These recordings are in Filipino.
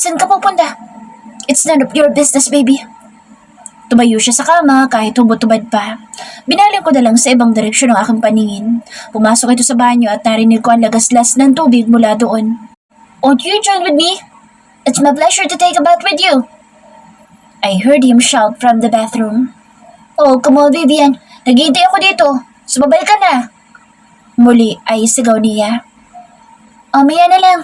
Saan ka pupunta? It's none of your business, baby. Tumayo siya sa kama kahit hubot-tubad pa. Binaling ko na lang sa ibang direksyon ang aking paningin. Pumasok ito sa banyo at narinig ko ang lagaslas ng tubig mula doon. Won't you join with me? It's my pleasure to take a bath with you. I heard him shout from the bathroom. Oh, come on, Vivian. Naghihintay ako dito. Sumabay ka na. Muli ay sigaw niya. Maya na lang.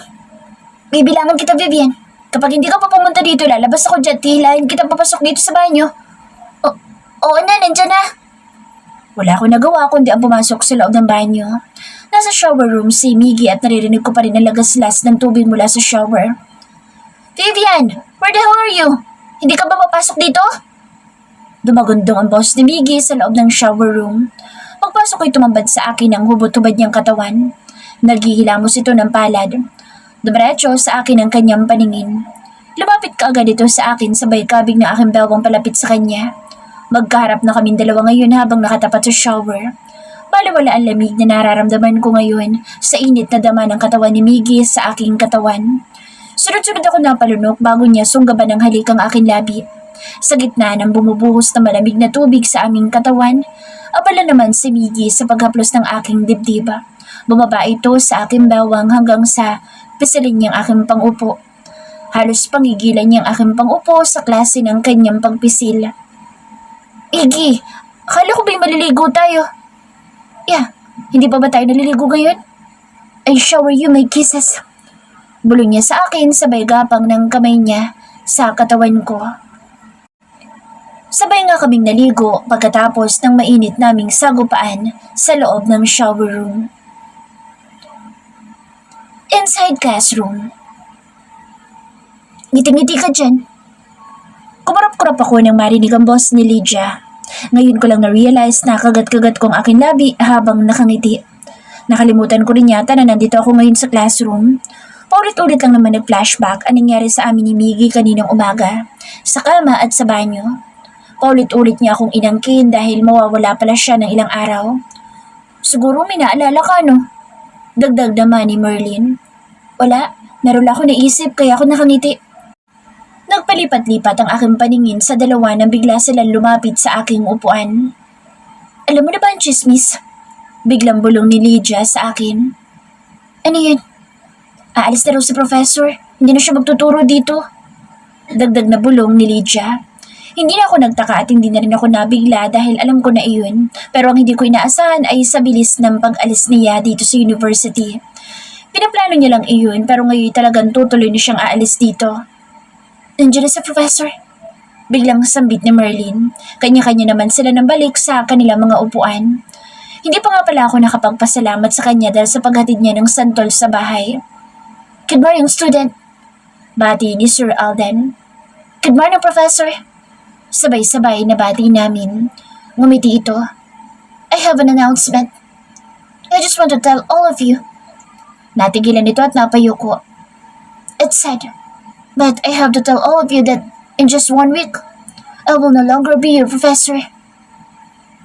Bibilangan kita, Vivian. Kapag hindi ka pa pumunta dito, lalabas ako dyan. Tihilahin kita papasok dito sa banyo. Oo na, nandyan na. Wala akong nagawa kundi ang pumasok sa loob ng banyo. Nasa shower room si Miggy at naririnig ko pa rin ang lagaslas ng tubig mula sa shower. Vivian, where the hell are you? Hindi ka ba papasok dito? Dumagundong ang boss ni Miggy sa loob ng shower room. Pagpasok ko'y tumambad sa akin ang hubot-tubad niyang katawan. Naghihilamos ito ng palad. Dumiretso sa akin ang kanyang paningin. Lumapit ka agad ito sa akin sabay kabig ng aking bewang palapit sa kanya. Magkaharap na kaming dalawa ngayon habang nakatapat sa shower. Baliwala ang lamig na nararamdaman ko ngayon sa init na dama ng katawan ni Miggy sa aking katawan. Sunod-sunod ako napalunok bago niya sunggaban ng halik ang aking labi. Sa gitna ng bumubuhos na malamig na tubig sa aming katawan, abala naman si Miggy sa paghaplos ng aking dibdib. Bumaba ito sa aking bawang hanggang sa pisilin niyang aking pangupo. Halos pangigilan niyang aking pangupo sa klase ng kanyang pagpisil. Iggy, akala ko ba'y maliligo tayo? Yeah, hindi pa ba tayo naliligo ngayon? I shower you my kisses. Bulong niya sa akin sabay gapang ng kamay niya sa katawan ko. Sabay nga kaming naligo pagkatapos ng mainit naming sagupaan sa loob ng shower room. Inside classroom. Ngiti-ngiti ka dyan. Kumarap-kurap ako nang marinig ang boss ni Lydia. Ngayon ko lang na-realize na kagat-kagat kong aking labi habang nakangiti. Nakalimutan ko rin yata na nandito ako ngayon sa classroom. Paulit-ulit lang naman nag-flashback ang nangyari sa amin ni Miggy kaninang umaga, sa kama at sa banyo. Paulit-ulit niya akong inangkin dahil mawawala pala siya ng ilang araw. Siguro may naalala ka, no? Dagdag naman ni Merlin. Wala, meron ako naisip kaya ako nakangiti. Nagpalipat-lipat ang aking paningin sa dalawa nang bigla silang lumapit sa aking upuan. Alam mo na ba ang chismis? Biglang bulong ni Lydia sa akin. Ano yun? Aalis na raw si Professor. Hindi na siya magtuturo dito. Dagdag na bulong ni Lydia. Hindi na ako nagtaka at hindi na rin ako nabigla dahil alam ko na iyon. Pero ang hindi ko inaasahan ay sa bilis ng pag-alis niya dito sa university. Pinaplano niya lang iyon pero ngayon talagang tutuloy na siyang aalis dito. Nandiyan na sa Professor. Biglang sambit ni Merlin. Kanya-kanya naman sila ng balik sa kanilang mga upuan. Hindi pa nga pala ako nakapagpasalamat sa kanya dahil sa paghatid niya ng santol sa bahay. Good morning, student. Bati ni Sir Alden. Good morning, Professor. Sabay-sabay na bati namin. Ngumiti ito. I have an announcement. I just want to tell all of you. Natigilan ito at napayuko. It's sad. But I have to tell all of you that in just 1 week, I will no longer be your professor.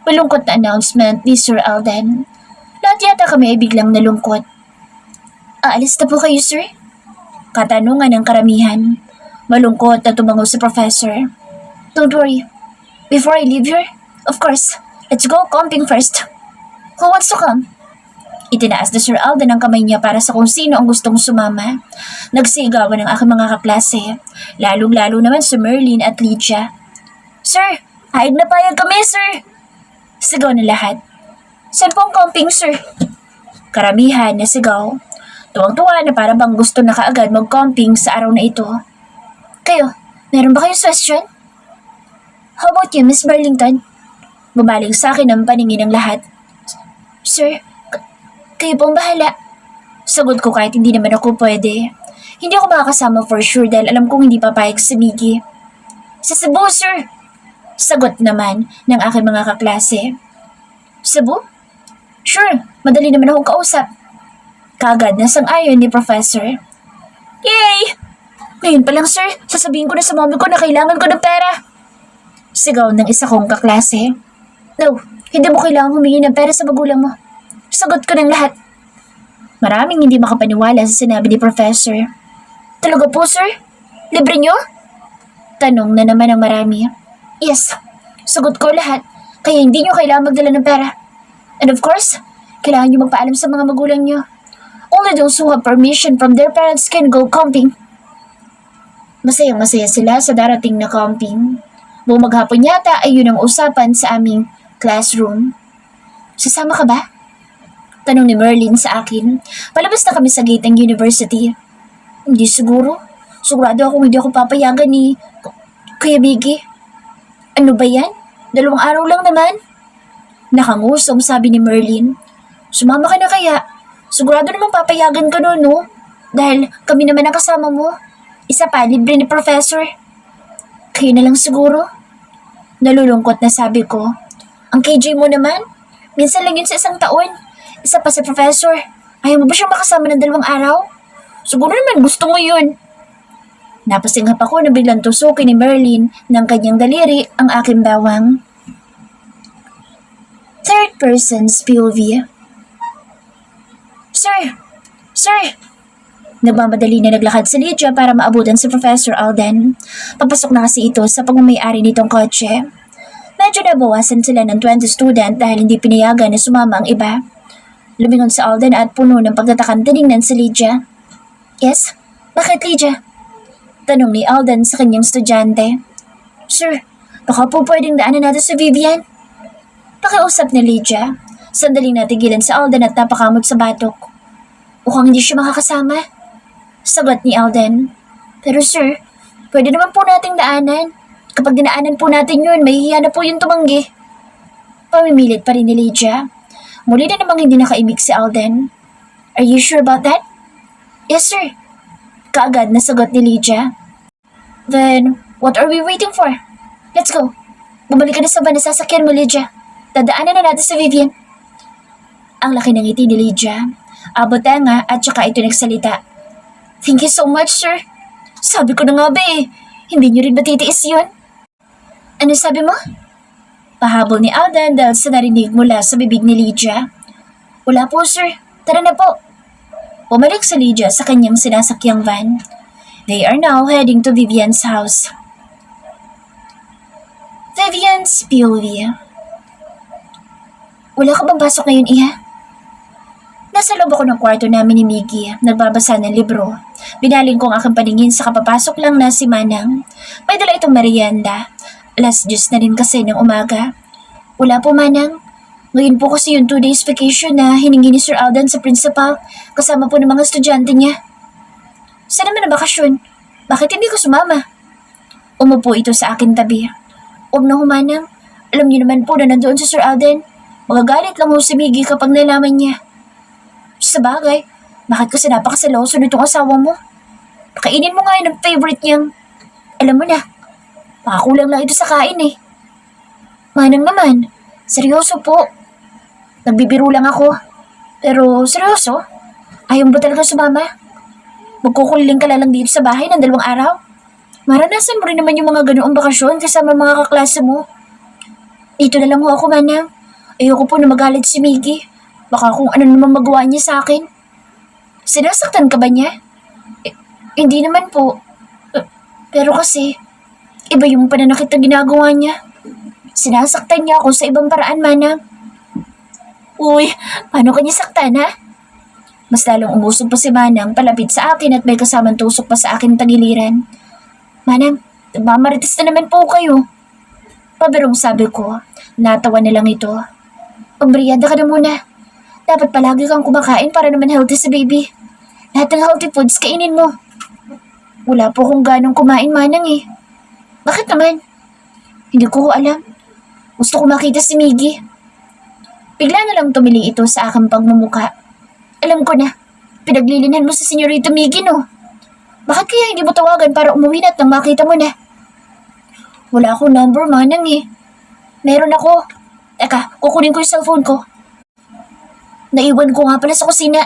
Malungkot na announcement ni Sir Alden. Lahat yata kami ay biglang nalungkot. Aalis na po kayo, sir? Katanungan ng karamihan. Malungkot na tumango si Professor. Don't worry. Before I leave here, of course, let's go camping first. Who wants to come? Itinaas na Sir Alden ang kamay niya para sa kung sino ang gustong sumama. Nagsigawan ang aking mga kaklase, lalong-lalo naman si Merlin at Lydia. Sir, hahig na payag kami, sir! Sigaw na lahat. Saan po ang camping, sir? Karamihan na sigaw. Tuwang-tuwa na para bang gusto na kaagad mag-camping sa araw na ito. Kayo, meron ba kayong question? How about you, Miss Burlington? Bumaling sa akin ang paningin ng lahat. Sir, kayo pong bahala. Sagot ko kahit hindi naman ako pwede. Hindi ako makakasama for sure dahil alam kong hindi papayag si Miggy. Sa Cebu, sir. Sagot naman ng aking mga kaklase. Cebu? Sure, madali naman akong kausap. Kaagad na sang-ayon ni Professor. Yay! Ngayon pa lang, sir, sasabihin ko na sa mommy ko na kailangan ko ng pera. Sigaw ng isa kong kaklase. No, hindi mo kailangan humingi ng pera sa magulang mo. Sagot ko ng lahat. Maraming hindi makapaniwala sa sinabi ni Professor. Talaga po, sir? Libre nyo? Tanong na naman ng marami. Yes, sagot ko lahat. Kaya hindi nyo kailangan magdala ng pera. And of course, kailangan nyo magpaalam sa mga magulang nyo. Only those who have permission from their parents can go camping. Masayang-masaya sila sa darating na camping. Buong maghapon yata ay yun ang usapan sa aming classroom. Sasama ka ba? Tanong ni Merlin sa akin. Palabas na kami sa gate ng university. Hindi siguro. Sigurado akong hindi ako papayagan ni Kuya Biggie. Ano ba yan? 2 araw lang naman. Nakangusong sabi ni Merlin. Sumama ka na kaya. Sigurado namang papayagan ka nun, no? Dahil kami naman ang kasama mo. Isa pa, libre ni Professor. Kayo na lang siguro. Nalulungkot na sabi ko. Ang KJ mo naman? Minsan lang yun sa 1 taon. Isa pa sa Professor. Ayaw mo ba siyang makasama ng 2 araw? Siguro naman gusto mo yun. Napasinghap ako na biglang tusukin ni Merlin ng kanyang daliri ang aking bawang. Third person's POV. Sir! Sir! Nagmamadali na naglakad si Lydia para maabutan si Professor Alden. Papasok na kasi ito sa pagmamayari nitong kotse. Medyo nabawasan sila ng 20 student dahil hindi pinayagan na sumama ang iba. Lumingon si Alden at puno ng pagtatakan tinignan si Lydia. Yes? Bakit Lydia? Tanong ni Alden sa kanyang estudyante. Sir, baka po pwedeng daanan natin si Vivian? Pakiusap ni Lydia. Sandaling natigilan si Alden at napakamot sa batok. Mukhang hindi siya makakasama. Sagot ni Alden. Pero sir, pwede naman po nating daanan. Kapag dinaanan po natin yun, mahihiya na po yung tumanggi. Pamimilit pa rin ni Lydia. Muli na namang hindi nakaimik si Alden. Are you sure about that? Yes sir. Kaagad na sagot ni Lydia. Then, what are we waiting for? Let's go. Bumalik ka na sa van na sasakyan mo, Lydia. Dadaanan na natin sa Vivian. Ang laki ng ngiti ni Lydia. Abot nga at saka ito nagsalita. Thank you so much, sir. Sabi ko na nga ba eh. Hindi niyo rin matitiis yun? Ano sabi mo? Pahabol ni Alden dahil sa narinig mula sa bibig ni Lydia. Wala po, sir. Tara na po. Bumalik si Lydia sa kanyang sinasakyang van. They are now heading to Vivian's house. Vivian's POV. Wala ka bang pasok ngayon, Iha? Nasa loob ako ng kwarto namin ni Miggy, nagbabasa ng libro. Binaling ko ang aking paningin sa kapapasok lang na si Manang. May dala itong merienda. 10:00 na rin kasi ng umaga. Wala po, Manang. Ngayon po kasi yung 2 days vacation na hiningi ni Sir Alden sa principal, kasama po ng mga estudyante niya. Saan naman ang bakasyon? Bakit hindi ko sumama? Umupo ito sa akin tabi. Huwag na humanang. Alam niyo naman po na nandoon si Sir Alden. Magagalit lang mo si Miggy kapag nalaman niya. Sa bagay, bakit kasi napakasaloso nitong asawa mo? Kainin mo nga yun ang favorite niyang. Alam mo na, makakulang lang ito sa kain eh. Manang naman, seryoso po. Nagbibiro lang ako. Pero seryoso? Ayaw mo ba talaga sumama? Magkukuliling ka lang dito sa bahay ng 2 araw? Maranasan mo rin naman yung mga ganoong bakasyon kasama mga kaklase mo. Dito na lang ho ako, Manang. Ayoko po na magalit si Miggy. Baka kung ano naman magawa niya sa akin. Sinasaktan ka ba niya? Hindi naman po. Pero kasi, iba yung pananakit na ginagawa niya. Sinasaktan niya ako sa ibang paraan, Manang. Uy, paano kanya saktan, ha? Mas lalong umusog pa si Manang palapit sa akin at may kasamang tusok pa sa akin tagiliran. Manang, nagmamarites na naman po kayo. Pabirong sabi ko, natawa na lang ito. Pagbriyada ka na muna. Dapat palagi kang kumakain para naman healthy si baby. Lahat ng healthy foods kainin mo. Wala po kung ganong kumain, Manang eh. Bakit naman? Hindi ko alam. Gusto ko makita si Miggy. Bigla na lang tumili ito sa aking pagmumuka. Alam ko na, pinaglilinan mo si Senyorita Miggy, no? Bakit kaya hindi mo tawagan para umuwi na at nang makita mo na? Wala akong number, Manang eh. Meron ako. Teka, kukunin ko yung cellphone ko. Naiwan ko nga pala sa kusina.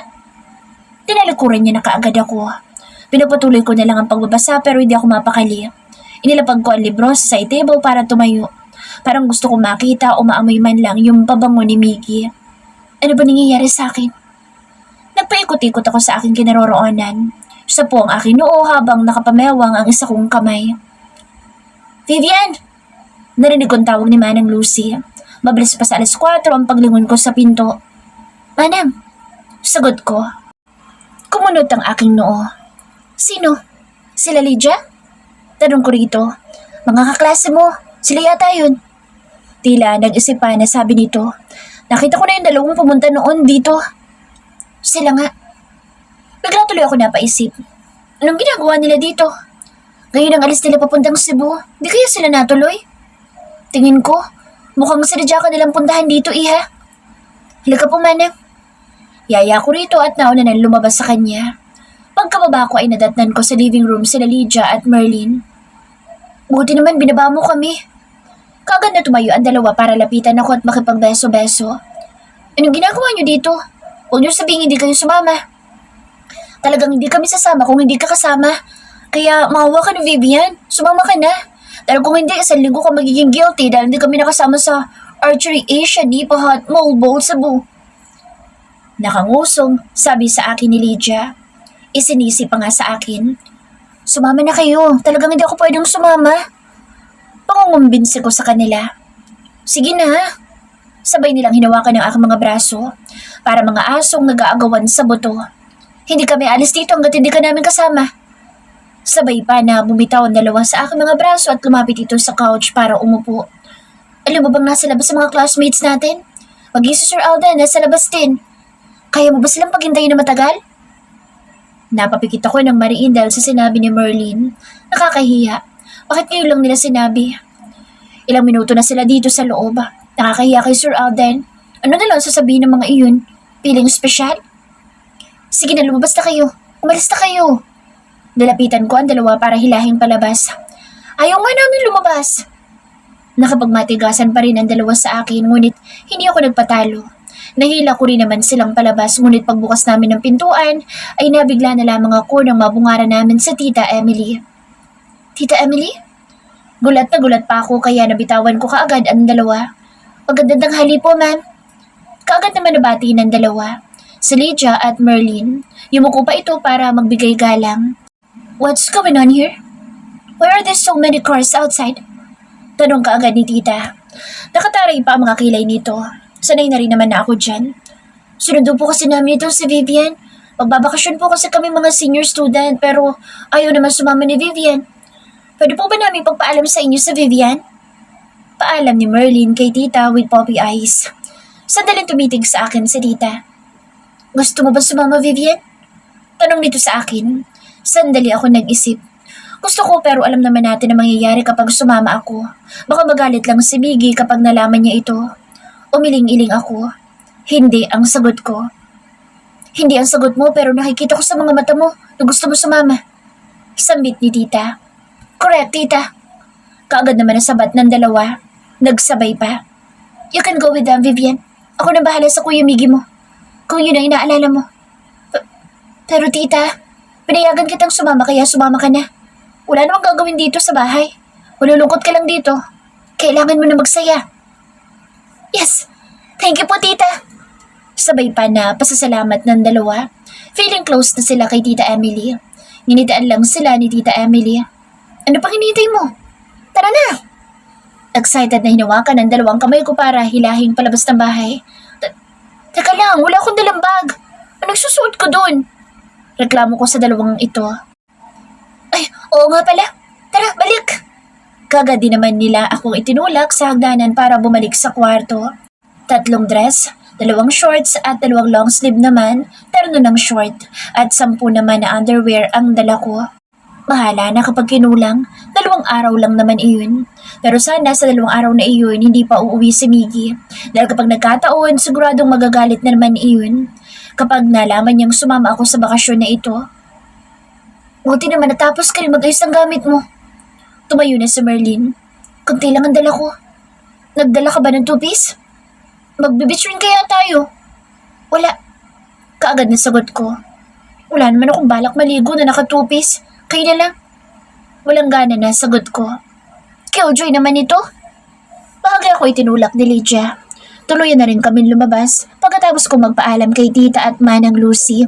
Tinalikuran niya na kaagad ako. Pinapatuloy ko na lang ang pagbabasa pero hindi ako mapakali. Inilapag ko ang libro sa side table para tumayo. Parang gusto ko makita o maamoy man lang yung pabango ni Miggy. Ano ba nangyayari sa akin? Nagpaikot-ikot ako sa aking kinaroroonan. Siya po ang aking noo habang nakapamewang ang isa kong kamay. Vivian! Narinig kong tawag ni Manang Lucy. Mabilis pa sa 4:00 ang paglingon ko sa pinto. Manang! Sagot ko. Kumunot ang aking noo. Sino? Sila Lydia? Tanong ko rito. Mga kaklase mo, sila yata yun. Tila nag-isip pa na sabi nito. Nakita ko na yung dalawang pumunta noon dito. Sila nga. Bigla tuloy ako napaisip. Anong ginagawa nila dito? Ngayon ang alis nila papuntang Cebu, di kaya sila natuloy? Tingin ko, mukhang sinadya ka nilang puntahan dito, iha. Halika po, Manang. Yaya ko rito at nauna na lumabas sa kanya. Pagkababa ko ay nadatnan ko sa living room sila Lydia at Merlin. Buti naman binaba mo kami. Kaagad na tumayo ang dalawa para lapitan ako at makipagbeso-beso. Anong ginagawa niyo dito? Huwag niyo sabihin hindi kayo sumama. Talagang hindi kami sasama kung hindi ka kasama. Kaya maawa ka na, Vivian. Sumama ka na. Dahil kung hindi, 1 linggo ka magiging guilty dahil hindi kami nakasama sa Archery Asia ni Pahat Mall Bowl Cebu. Nakangusong, sabi sa akin ni Lydia. Isinisi pa nga sa akin. Sumama na kayo. Talagang hindi ako pwedeng sumama. Pangungumbinsi ko sa kanila. Sige na. Sabay nilang hinawakan ng aking mga braso para mga asong nag-aagawan sa buto. Hindi kami alis dito hanggat hindi ka namin kasama. Sabay pa na bumitaw ang dalawa sa aking mga braso at lumapit ito sa couch para umupo. Alam mo bang nasa labas ang mga classmates natin? Maging si Sir Alden nasa labas din. Kaya mo ba silang paghintayin na matagal? Napapikit ako ng mariin dahil sa sinabi ni Merlin. Nakakahiya. Bakit ngayon lang nila sinabi? Ilang minuto na sila dito sa loob. Nakakahiya kay Sir Alden. Ano na lang sasabihin ng mga iyon? Feeling special? Sige na, lumabas na kayo. Umalis na kayo. Nalapitan ko ang dalawa para hilahing palabas. Ayaw nga namin lumabas. Nakapagmatigasan pa rin ang dalawa sa akin ngunit hindi ako nagpatalo. Nahila ko rin naman silang palabas ngunit pagbukas namin ng pintuan ay nabigla na lamang ako nang mabungara namin sa Tita Emily. Tita Emily? Gulat na gulat pa ako kaya nabitawan ko kaagad ang dalawa. Magandang tanghali po, ma'am. Kaagad naman nabati ng dalawa. Si Lydia at Merlin. Yumuko pa ito para magbigay galang. What's going on here? Why are there so many cars outside? Tanong kaagad ni Tita. Nakataray pa ang mga kilay nito. Sanay na rin naman na ako dyan. Sinundo po kasi namin itong si Vivian. Magbabakasyon po kasi kami mga senior student pero ayaw naman sumama ni Vivian. Pwede po ba namin pagpaalam sa inyo sa Vivian? Paalam ni Merlin kay Tita with poppy eyes. Sandaling tumitig sa akin si Tita. Gusto mo ba sumama, Vivian? Tanong nito sa akin. Sandali ako nag-isip. Gusto ko pero alam naman natin na mangyayari kapag sumama ako. Baka magalit lang si Miggy kapag nalaman niya ito. Umiling-iling ako. Hindi ang sagot ko. Hindi ang sagot mo pero nakikita ko sa mga mata mo na gusto mo sumama. Sambit ni Tita. Correct, Tita. Kaagad naman ang sabat ng dalawa. Nagsabay pa. You can go with them, Vivian. Ako na bahala sa Kuya Miggy mo. Kung yun ang inaalala mo. Pero Tita, pinayagan kitang sumama kaya sumama ka na. Wala namang gagawin dito sa bahay. Malulungkot ka lang dito. Kailangan mo na magsaya. Yes! Thank you po, Tita! Sabay pa na pasasalamat ng dalawa. Feeling close na sila kay Tita Emily. Nginitaan lang sila ni Tita Emily. Ano pang hinihintay mo? Tara na! Excited na hinawakan ng dalawang kamay ko para hilahing palabas ng bahay. Teka lang, wala akong dalang bag. Anong susuot ko doon? Reklamo ko sa dalawang ito. Ay, oo nga pala. Tara, balik! Kagad din naman nila akong itinulak sa hagdanan para bumalik sa kwarto. 3 dress, 2 shorts at 2 long sleeve naman, terno ng short at 10 naman na underwear ang dala ko. Bahala na kapag kinulang, 2 araw lang naman iyon. Pero sana sa 2 araw na iyon hindi pa uuwi si Miggy. Dahil kapag nagkataon, siguradong magagalit na naman iyon. Kapag nalaman niyang sumama ako sa bakasyon na ito. Buti naman natapos ka rin mag-ayos ng gamit mo. Tumayo na si Merlin. Kunti lang ang dala ko. Nagdala ka ba ng 2-piece? Magbe-beach rin kaya tayo? Wala. Kaagad na sagot ko. Wala naman akong balak maligo na naka 2-piece. Kayo na lang. Walang gana na sagot ko. Killjoy naman ito. Bagay ako itinulak ni Lydia. Tuluyan na rin kami lumabas pagkatapos ko magpaalam kay Tita at Manang Lucy.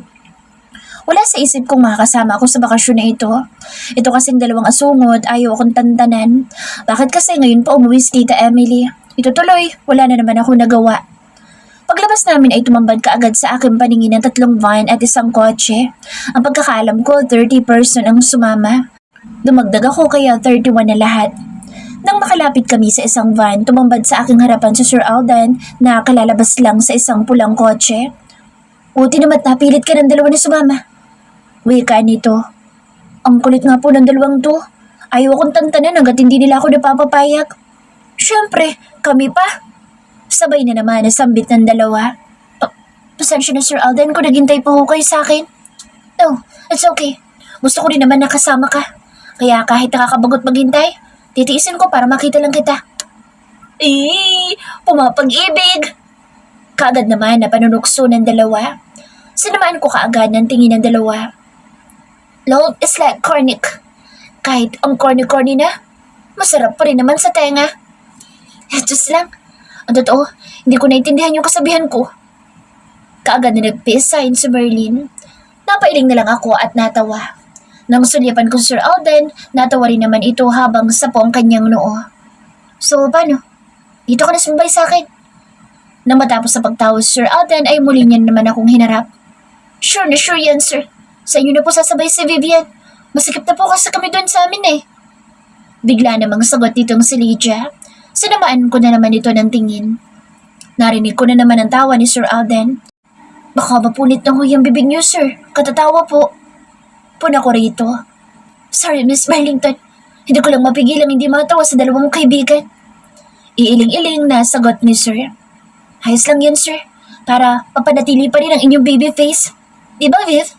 Wala sa isip kong makakasama ako sa bakasyon na ito. Ito kasing dalawang asungod, ayaw akong tantanan. Bakit kasi ngayon pa umuwi si Tita Emily? Ito tuloy, wala na naman ako nagawa. Paglabas namin ay tumambad kaagad sa aking paningin ng 3 van at isang kotse. Ang pagkakaalam ko, 30 person ang sumama. Dumagdag ako kaya 31 na lahat. Nang makalapit kami sa isang van, tumambad sa aking harapan si Sir Alden na kalalabas lang sa isang pulang kotse. Buti naman napilit ka ng dalawa na sumama. Wika nito. Ang kulit nga po ng dalawang to. Ayaw akong tantanan hanggat hindi nila ako napapapayag. Siyempre, kami pa. Sabay na naman nasambit ng dalawa. Pasensya na Sir Alden kung naghintay pa ho kayo sa akin. No, it's okay. Gusto ko rin naman nakasama ka. Kaya kahit nakakabagot maghintay, titiisin ko para makita lang kita. Pumapag-ibig! Kaagad naman na panunukso ng dalawa. Sinamaan ko kaagad ng tingin ng dalawa. Love is like cornic. Kahit ang corny-corny na, masarap pa rin naman sa tenga. Just lang. Ang totoo, hindi ko naintindihan yung kasabihan ko. Kaagad na nag-peace sign si Merlin. Napailing na lang ako at natawa. Nang sulyapan ko si Sir Alden, natawa rin naman ito habang sapo ang kanyang noo. So, paano? Dito ka na sumbay sa akin. Nang matapos sa pagtawa si Sir Alden ay muli niya naman akong hinarap. Sure na sure yan, sir. Sa inyo na po sasabay si Vivian. Masikip na po kasi kami doon sa amin eh. Bigla namang sagot nitong si Lydia. Sinamaan ko na naman ito ng tingin. Narinig ko na naman ang tawa ni Sir Alden. Baka mapunit na ho yung bibig niyo, sir. Katatawa po. Puna ko rito. Sorry, Miss Marlington. Hindi ko lang mapigilang hindi matawa sa dalawang kaibigan. Iiling-iling na sagot ni Sir. Ayos lang yan, sir. Para papanatili pa rin ang inyong baby face. Di ba, Viv?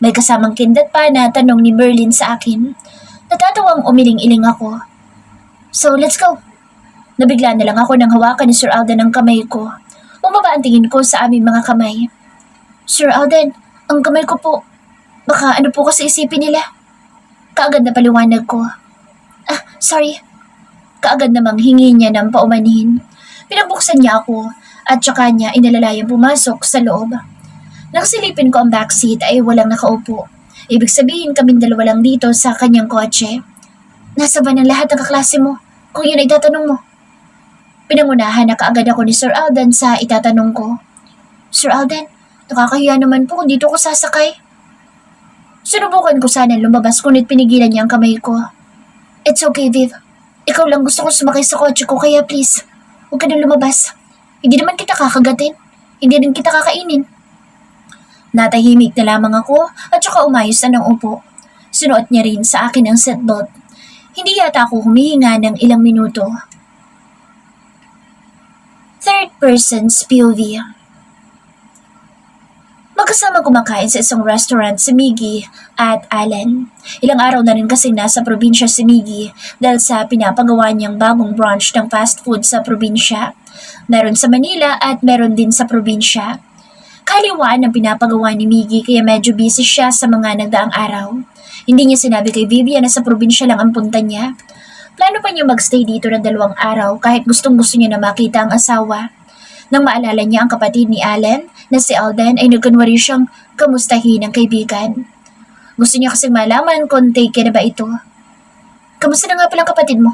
May kasamang kindat pa na tanong ni Merlin sa akin. Natatawang umiling-iling ako. So, let's go. Nabigla na lang ako nang hawakan ni Sir Alden ang kamay ko. Bumaba ang tingin ko sa aming mga kamay. Sir Alden, ang kamay ko po. Baka ano po kasi isipin nila. Kaagad na paliwanag ko. Sorry. Kaagad namang hingi niya ng paumanhin. Pinabuksan niya ako at saka niya inalalayang pumasok sa loob. Nang silipin ko ang backseat ay walang nakaupo. Ibig sabihin kaming dalawa lang dito sa kanyang kotse. Nasa ba ng lahat ng kaklase mo? Kung yun ay tatanong mo. Pinangunahan na kaagad ako ni Sir Alden sa itatanong ko. Sir Alden, nakakahiya naman po kung dito ko sasakay. Sinubukan ko sana lumabas ngunit pinigilan niya ang kamay ko. It's okay, Viv. Ikaw lang gusto ko sumakay sa kotse ko kaya please, huwag ka na lumabas. Hindi naman kita kakagatin. Hindi rin kita kakainin. Natahimik na lamang ako at saka umayos na ng upo. Sinuot niya rin sa akin ang seatbelt. Hindi yata ako humihinga ng ilang minuto. Third person's POV. Magkasama kumakain sa isang restaurant si Miggy at Allen. Ilang araw na rin kasi nasa probinsya si Miggy dahil sa pinapagawa niyang bagong branch ng fast food sa probinsya. Meron sa Manila at meron din sa probinsya. Kaliwaan ang pinapagawa ni Miggy kaya medyo busy siya sa mga nagdaang araw. Hindi niya sinabi kay Vivian na sa probinsya lang ang punta niya. Plano pa niya magstay dito ng 2 araw kahit gustong-gusto niya na makita ang asawa. Nang maalala niya ang kapatid ni Allen na si Alden ay nagkunwari siyang kamustahin ang kaibigan. Gusto niya kasing malaman kung take na ba ito. Kamusta na nga palang kapatid mo?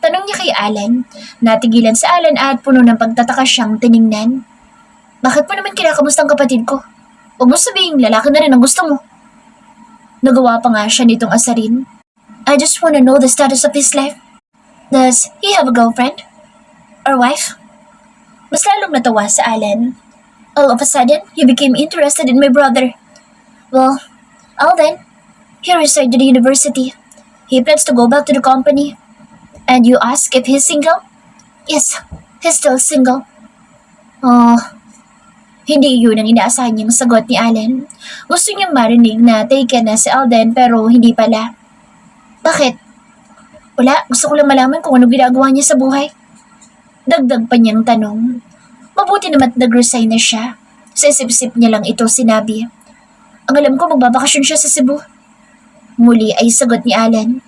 Tanong niya kay Allen. Natigilan si Allen at puno ng pagtataka siyang tiningnan. Bakit mo naman kinakamusta ang kapatid ko? Huwag mo sabihin lalaki na rin ang gusto mo. Nagawa pa nga siya nitong asarin. I just wanna know the status of his life. Does he have a girlfriend? Or wife? Mas lalong natawa si Allen. All of a sudden, he became interested in my brother. Well, Alden, he resigned to the university. He plans to go back to the company. And you ask if he's single? Yes, he's still single. Oh, hindi yun ang inaasahan niyang sagot ni Allen. Gusto niyang marinig na taken na si Alden pero hindi pala. Bakit? Wala, gusto ko lang malaman kung anong ginagawa niya sa buhay. Dagdag pa niyang tanong. Mabuti naman nag-resign na siya. Sa isip-isip niya lang ito sinabi. Ang alam ko magbabakasyon siya sa Cebu. Muli ay sagot ni Allen.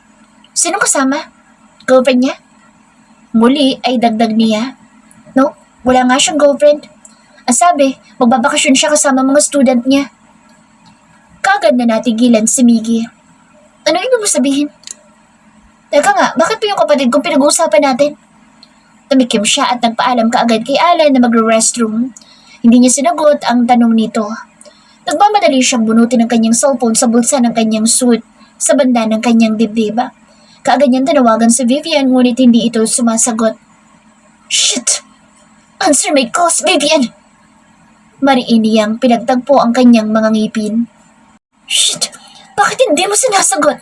Sino kasama? Girlfriend niya? Muli ay dagdag niya. No, wala nga siyang girlfriend. Ang sabi, magbabakasyon siya kasama mga student niya. Kaagad na natigilan si Miggy. Ano ibig mo sabihin? Teka nga, bakit pa yung kapatid kong pinag-uusapan natin? Tumikim siya at nagpaalam kaagad kay Alan na magre-restroom. Hindi niya sinagot ang tanong nito. Nagmamadali siyang bunutin ang kanyang cellphone sa bulsa ng kanyang suit sa banda ng kanyang dibdib. Kaagad niyang tinawagan si Vivian ngunit hindi ito sumasagot. Shit! Answer my calls, Vivian! Mariin niyang pinagtagpo ang kanyang mga ngipin. Shit! Bakit hindi mo sinasagot?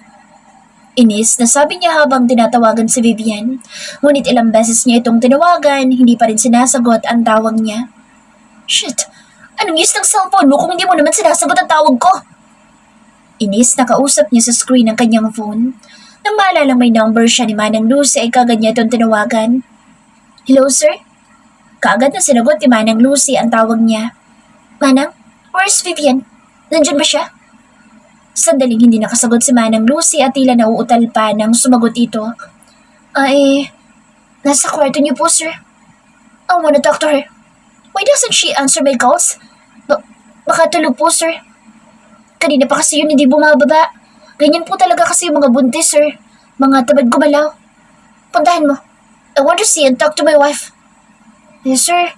Inis na sabi niya habang tinatawagan si Vivian. Ngunit ilang beses niya itong tinawagan, hindi pa rin sinasagot ang tawag niya. Shit! Anong use ng cellphone mo kung hindi mo naman sinasagot ang tawag ko? Inis na kausap niya sa screen ng kanyang phone. Nang maalalang may number siya ni Manang Lucy ay kagad niya itong tinawagan. Hello, sir? Kaagad na sinagot ni Manang Lucy ang tawag niya. Manang, where's Vivian? Nandyan ba siya? Sandaling hindi nakasagot si Manang Lucy at tila nauutal pa nang sumagot ito. Nasa kwarto niyo po, sir. I wanna talk to her. Why doesn't she answer my calls? Baka tulog po, sir. Kanina pa kasi yun hindi bumababa. Ganyan po talaga kasi yung mga buntis, sir. Mga tamad gumalaw. Puntahan mo. I want to see and talk to my wife. Yes, sir.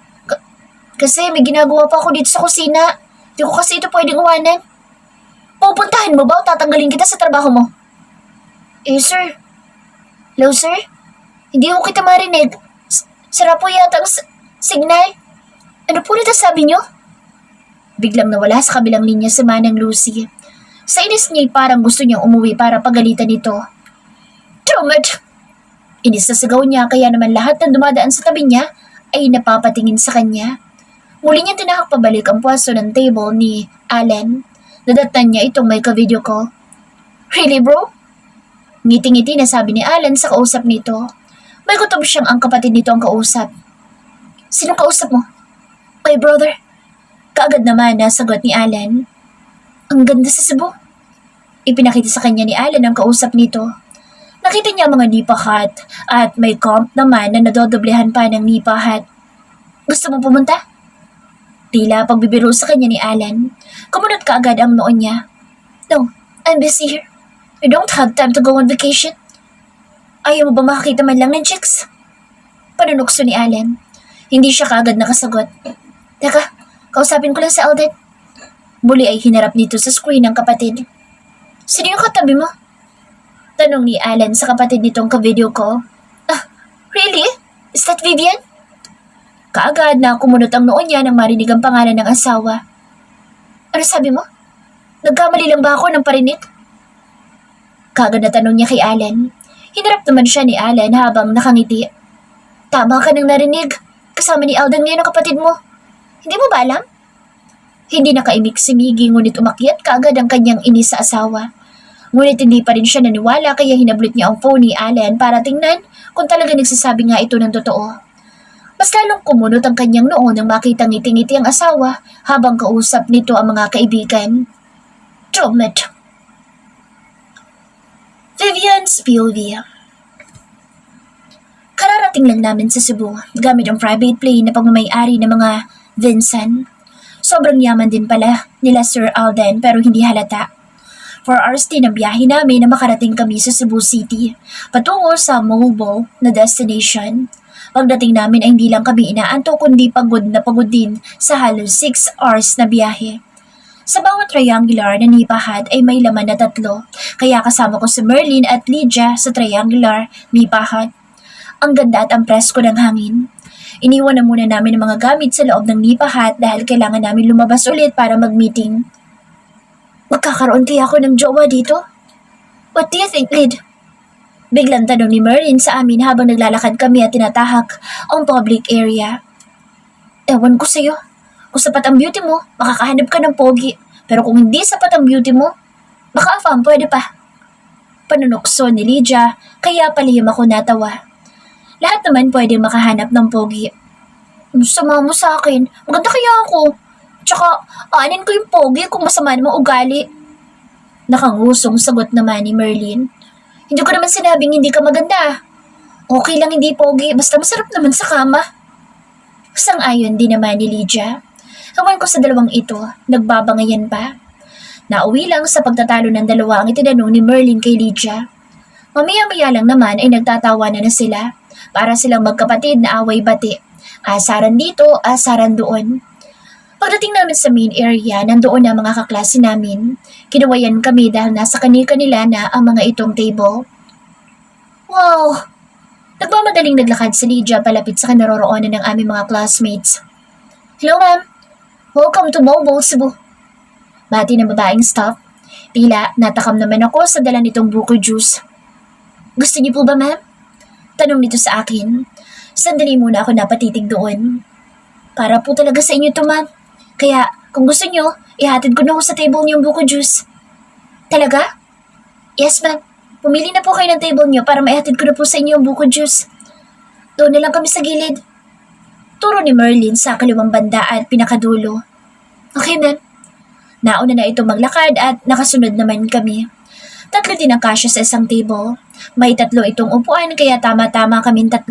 Kasi may ginagawa pa ako dito sa kusina. Di ko kasi ito pwedeng iwanan. Pupuntahan mo ba o tatanggalin kita sa trabaho mo? Sir. Hello, sir? Hindi ko kita marinig. Sara po yata ang signal. Ano po nito sabi niyo? Biglang nawala sa kabilang linya si Manang Lucy. Sa inis niya parang gusto niyang umuwi para pagalitan ito. Trumet! Inis na sigaw niya kaya naman lahat ng dumadaan sa tabi niya ay napapatingin sa kanya. Muli niya tinahak pabalik ang pwesto ng table ni Alan. Nadatnan niya itong may ka-video call. Really, bro? Ngiti-ngiti na sabi ni Alan sa kausap nito. May gutom siyang ang kapatid nito ang kausap. Sinong kausap mo? My brother. Kaagad naman nasagot ni Alan. Ang ganda sa Cebu. Ipinakita sa kanya ni Alan ang kausap nito. Nakita niya mga nipa hat at may comp naman na nadodoblehan pa ng nipa hat. Gusto mo pumunta? Tila pagbibiro sa kanya ni Alan. Kumunot kaagad ang noon niya. No, I'm busy here. I don't have time to go on vacation. Ayaw mo ba makakita man lang ng chicks? Panunukso ni Alan. Hindi siya kaagad nakasagot. Teka, kausapin ko lang si Alden. Muli ay hinarap nito sa screen ng kapatid. Sino yung katabi mo? Tanong ni Alan sa kapatid nitong ka-video ko. Really? Is that Vivian? Kaagad na kumunot ang noon niya nang marinig ang pangalan ng asawa. Ano sabi mo? Nagkamali lang ba ako ng parinig? Kaagad na tanong niya kay Alan. Hinarap naman siya ni Alan habang nakangiti. Tama ka nang narinig. Kasama ni Alden ngayon ang kapatid mo. Hindi mo ba alam? Hindi nakaimik si Miggy ngunit umakyat kaagad ang kanyang inis sa asawa. Ngunit hindi pa rin siya naniwala kaya hinablit niya ang phone ni Alan para tingnan kung talaga nagsasabi nga ito ng totoo. Mas lalong kumunot ang kanyang noo nang makita ngiti-ngiti ang asawa habang kausap nito ang mga kaibigan. Trumet. Vivian Spilvia. Kararating lang namin sa Cebu gamit ang private plane na pagmamayari ng mga Vincent. Sobrang yaman din pala nila Sir Alden pero hindi halata. 4 hours din ang biyahe namin na makarating kami sa Cebu City patungo sa mobile na destination. Pagdating namin ay hindi lang kami inaanto kundi pagod na pagod din sa halos 6 hours na biyahe. Sa bawat triangular na nipahat ay may laman na 3, kaya kasama ko si Merlin at Lydia sa triangular nipahat. Ang ganda at ang presko ng hangin. Iniwan na muna namin ang mga gamit sa loob ng nipahat dahil kailangan namin lumabas ulit para mag-meeting. Magkakaroon kaya ako ng jowa dito? What do you think, Lyd? Biglang tanong ni Merlin sa amin habang naglalakad kami at tinatahak ang public area. Ewan ko sa'yo. Kung sapat ang beauty mo, makakahanap ka ng pogi. Pero kung hindi sapat ang beauty mo, baka afam pwede pa. Panunukso ni Lydia, kaya palihim ako natawa. Lahat naman pwede makahanap ng pogi. Sama mo sa akin, maganda kaya ako. Tsaka, aanin ko yung pogi kung masama namang ugali. Nakangusong sagot naman ni Merlin. Hindi ko naman sinabing hindi ka maganda. Okay lang hindi pogi, basta masarap naman sa kama. Sang-ayon din naman ni Lydia. Ewan ko sa dalawang ito, nagbabangayan pa. Nauwi lang sa pagtatalo ng dalawa ang itinanong ni Merlin kay Lydia. Mamaya-maya lang naman ay nagtatawanan na sila. Para silang magkapatid na away-bati. Asaran dito, asaran doon. Pagdating namin sa main area, nandoon na mga kaklase namin. Kinuwayan kami dahil nasa kanila na ang mga itong table. Wow! Nagmamadaling naglakad si Lydia palapit sa kanaroroonan ng aming mga classmates. Hello ma'am! Welcome to Mobile Cebu. Bati ng babaeng staff. Tila natakam naman ako sa dala nitong buko juice. Gusto niyo po ba ma'am? Tanong nito sa akin. Sandali muna ako napatitig doon. Para po talaga sa inyo to ma'am. Kaya kung gusto niyo, ihatid ko na ho sa table niyo yung buko juice. Talaga? Yes ma'am. Pumili na po kayo ng table niyo para maihatid ko na po sa inyo yung buko juice. Doon na lang kami sa gilid. Turo ni Merlin sa kaliwang banda at pinakadulo. Okay ma'am. Nauna na ito maglakad at nakasunod naman kami. 3 din ang kasya sa isang table. May 3 itong upuan kaya tama-tama kaming 3.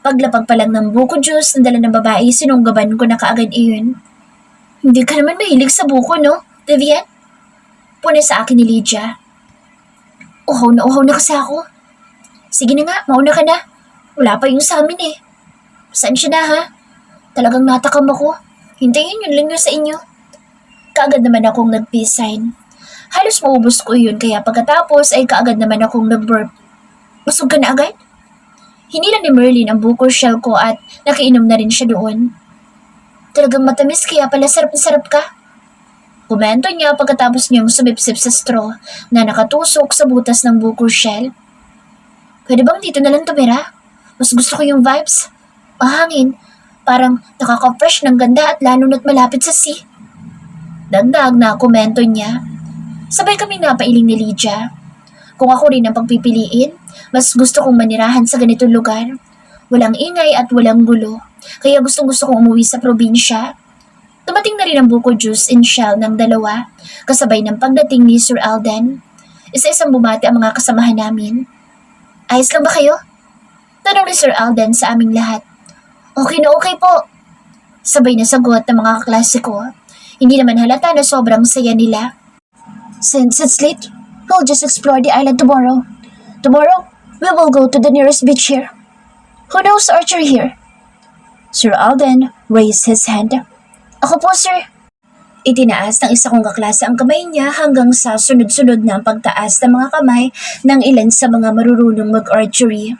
Paglapag pa lang ng buko juice na dala ng babae, sinunggaban ko na kaagad iyon. Hindi ka naman mahilig sa buko, no, Vivian? Puna sa akin ni Lydia. Uhaw na kasi ako. Sige na nga, mauna ka na. Wala pa yung sa amin eh. Saan siya na ha? Talagang natakam ako. Hintayin yun lang yun sa inyo. Kaagad naman akong nag-peace sign. Halos maubos ko yun kaya pagkatapos ay kaagad naman akong nag-burp. Busog ka na agad? Hinilan ni Merlin ang buko shell ko at nakiinom na rin siya doon. Talagang matamis kaya pala sarap ka. Komento niya pagkatapos niyang sumipsip sa straw na nakatusok sa butas ng buko shell. Pwede bang dito na lang tumira? Mas gusto ko yung vibes. Mahangin. Parang nakaka-fresh ng ganda at lalo na't malapit sa sea. Dagdag na komento niya. Sabay kami napailing ni Lydia. Kung ako rin ang pagpipiliin, mas gusto kong manirahan sa ganitong lugar. Walang ingay at walang gulo, kaya gustong-gusto kong umuwi sa probinsya. Dumating na rin ang buko juice in shell ng 2, kasabay ng pagdating ni Sir Alden. Isa-isang bumati ang mga kasamahan namin. Ayos lang ba kayo? Tanong ni Sir Alden sa aming lahat. Okay na okay po. Sabay na sagot ng mga kaklase ko. Hindi naman halata na sobrang saya nila. Since it's late, we'll just explore the island tomorrow. Tomorrow, we will go to the nearest beach here. Who knows archery here? Sir Alden raised his hand. Ako po, sir. Itinaas ng isa kong kaklase ang kamay niya hanggang sa sunod-sunod na ang pagtaas ng mga kamay ng ilan sa mga marurunong mag-archery.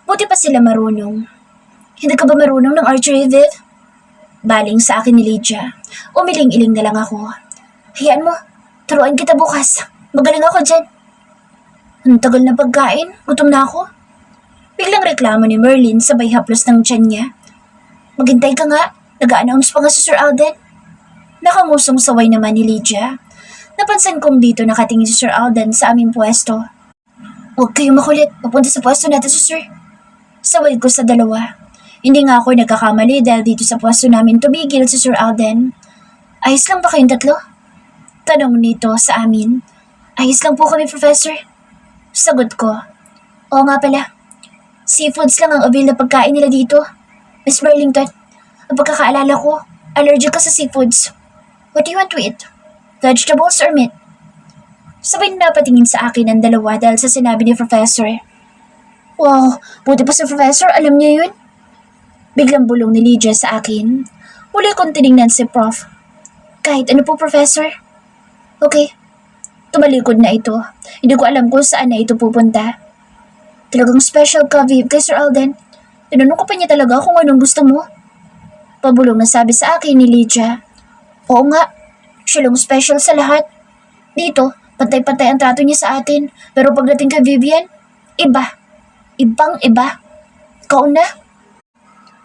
Buti pa sila marunong. Hindi ka ba marunong ng archery, Viv? Baling sa akin ni Lydia. Umiling-iling na lang ako. Hayaan mo, turuan kita bukas. Magaling ako dyan. Ang tagal na pagkain, gutom na ako. Biglang reklamo ni Merlin sabay haplos ng tiyan niya. Maghintay ka nga, nag-a-announce pa nga si Sir Alden. Nakangusong saway naman ni Lydia. Napansin kong dito nakatingin si Sir Alden sa aming pwesto. Huwag kayong makulit, papunta sa pwesto natin si Sir. Saway ko sa 2. Hindi nga ako nagkakamali dahil dito sa pwesto namin tumigil si Sir Alden. Ayos lang ba kayong 3? Tanong nito sa amin. Ayos lang po kami, Professor. Sagot ko. Oo nga pala. Seafoods lang ang avail na pagkain nila dito. Miss Burlington, ang pagkakaalala ko, allergic ka sa seafoods. What do you want to eat? Vegetables or meat? Sabay na napatingin sa akin ang 2 dahil sa sinabi ni Professor. Wow, buti pa si Professor, alam niya yun. Biglang bulong ni Lydia sa akin. Muli kong tinignan si Prof. Kahit ano po, Professor. Okay. Tumalikod na ito. Hindi ko alam kung saan na ito pupunta. Talagang special ka, Viv, kay Sir Alden. Tinanong ko pa niya talaga kung anong gusto mo. Pabulong na sabi sa akin ni Lydia. Oo nga, siya lang special sa lahat. Dito, pantay-pantay ang trato niya sa atin. Pero pagdating kay Vivian, iba. Ibang-iba. Ikaw na.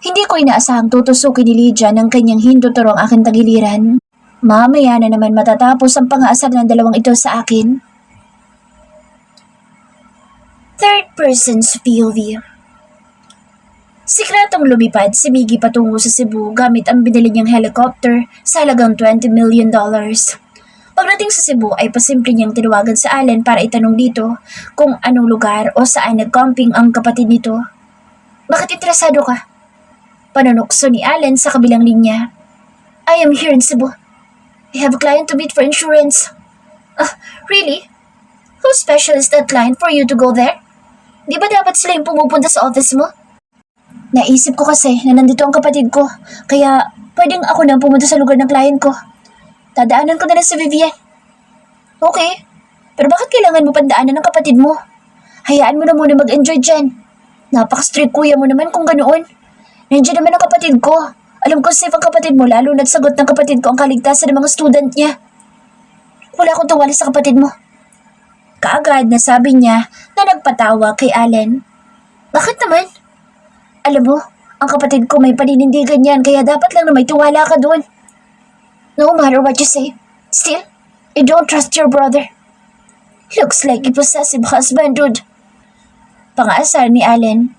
Hindi ko inaasahang tutusukin ni Lydia ng kanyang hinduturo ang aking tagiliran. Mamaya na naman matatapos ang pang-aasar ng 2 ito sa akin. Third person's POV. Sikretong lumipad si Miggy patungo sa Cebu gamit ang binili niyang helicopter sa halagang $20 million. Pagdating sa Cebu ay pasimple niyang tinawagan sa Allen para itanong dito kung anong lugar o saan nag-camping ang kapatid nito. Bakit interesado ka? Panunokso ni Allen sa kabilang linya. I am here in Cebu. I have a client to meet for insurance. Really? How special is that client for you to go there? Di ba dapat sila yung pumupunta sa office mo? Naisip ko kasi na nandito ang kapatid ko, kaya pwedeng ako nang pumunta sa lugar ng client ko. Dadaanan ko na lang si Vivian. Okay, pero bakit kailangan mo pandaanan ng kapatid mo? Hayaan mo na muna mag-enjoy dyan. Napaka-strict kuya mo naman kung ganoon. Nandiyan naman ang kapatid ko. Alam ko safe ang kapatid mo lalo na't sagot ng kapatid ko ang kaligtasan ng mga student niya. Wala akong tuwala sa kapatid mo. Kaagad na sabi niya na nagpatawa kay Allen. Bakit naman? Alam mo, ang kapatid ko may paninindigan yan kaya dapat lang na may tiwala ka doon. No matter what you say, still, I don't trust your brother. Looks like a possessive husband, dude. Pangaasar ni Allen.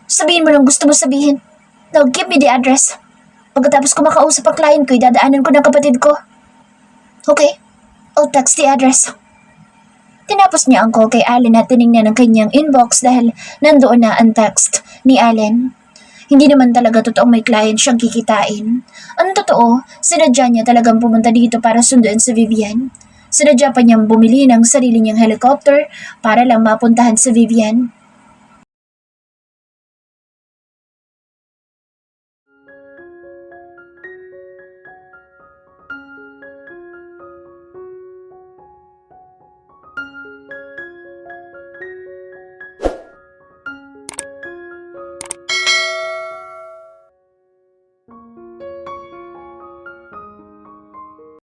Sabihin mo lang gusto mo sabihin. Now give me the address. Pagkatapos ko makausap ang client ko, idadaanan ko ng kapatid ko. Okay, I'll text the address. Tinapos niya ang call kay Allen at tinignan ang kanyang inbox dahil nandoon na ang text ni Allen. Hindi naman talaga totoong may client siyang kikitain. Ang totoo, sinadya niya talagang pumunta dito para sunduin si Vivian. Sinadya pa niyang bumili ng sarili niyang helicopter para lang mapuntahan si Vivian.